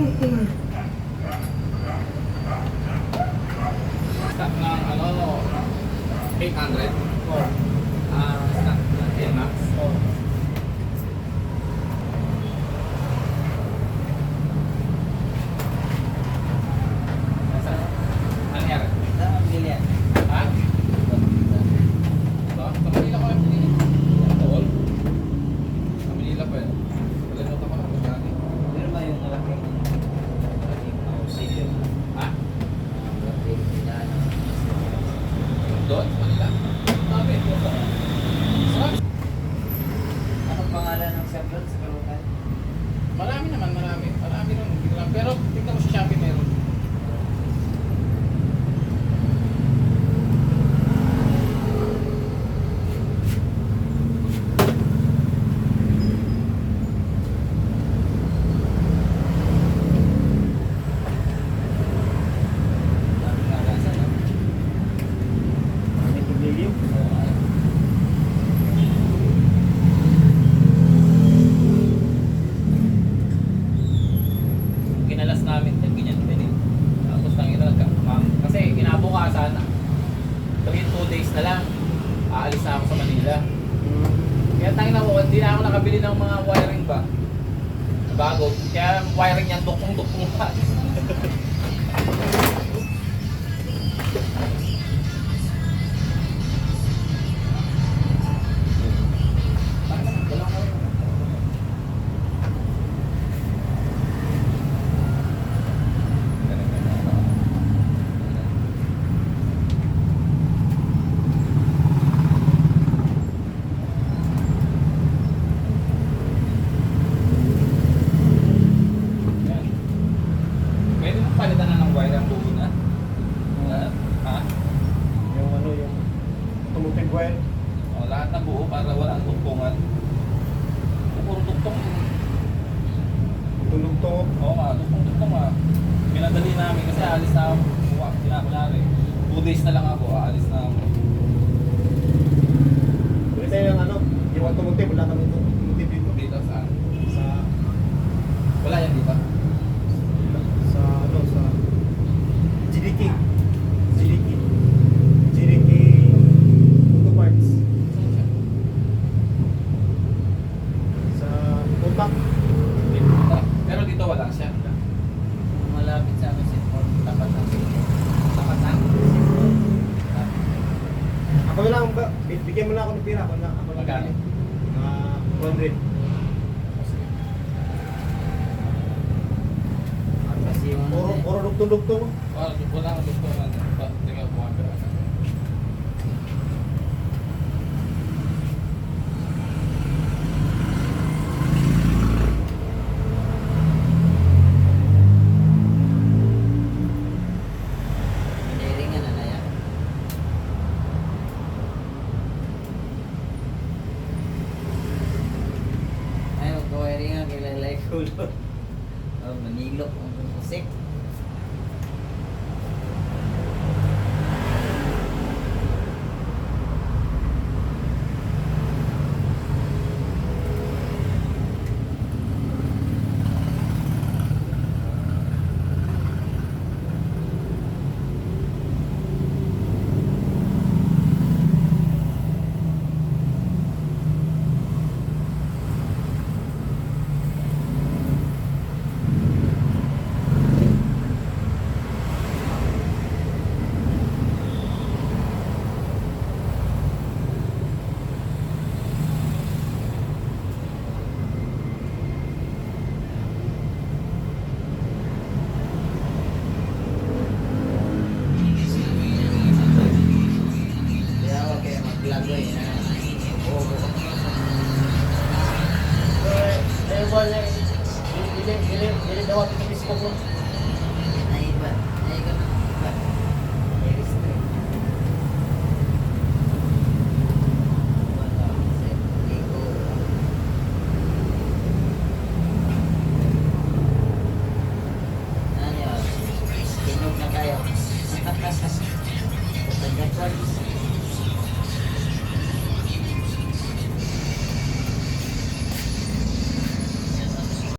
Stock ng ano, 800. Oh. Stock ng Max. Oh. Ano yan? Saan bili yan? Ha? Ito? Sa Manila ko lang pinili. Tol? Sa Manila pa yan. Kalimutan ko lang. Magkano. Pero ba yung malaking auxilium? Ha? Malaking pinano. Doon? Sa Manila? Sabi. Sarap. Anong pangalan ng sablot sa Kalukan? Marami naman, marami. Marami rin. Pero tignan mo sa Shopee meron. Daming nagasan, no? May pagligim. Kinalas namin din, ganyan din eh. Tapos nang ina, kasi kinabukasan, 2 days na lang, aalis na ako sa Manila. Kaya tangin ako, hindi na ako nakabili ng mga wiring ba? Bago, kaya wiring yan, dukong-dukong pa. Yan. Pwede mo palitan na ng wire ang buo na. Ha? Yung ano, yung automotive wire. O, lahat na buo para walang tuktungan. Puro tuktong. Tulog-tog. Oo nga, tuktong nga. Pinadali namin kasi alis na ako. Kunwari, 2 days na lang ako, aalis na ako. Kasi yung ano, yung automotive, wala kami automotive dito. Dito saan? Sa, Wala yan dito. sa ano, sa GDK. GDK. GDK Auto Parts. Saan siya? Sa Utak. Dito. Pero dito wala siya. Malapit sa amin si Ford. Tapat ng Ford. Tapat na. Ako na lang, bigyan mo na ako ng pira. Ako na. Magkano? 200. Kasi yung Puro lugtong-lugtong. Wala ang doktor na. Tingnan ko ang pera. Piniringan na yan. Ay, magkawiringan kilalay ko. Manilo. Ang kusik. Dili daw ako sa Facebook mo.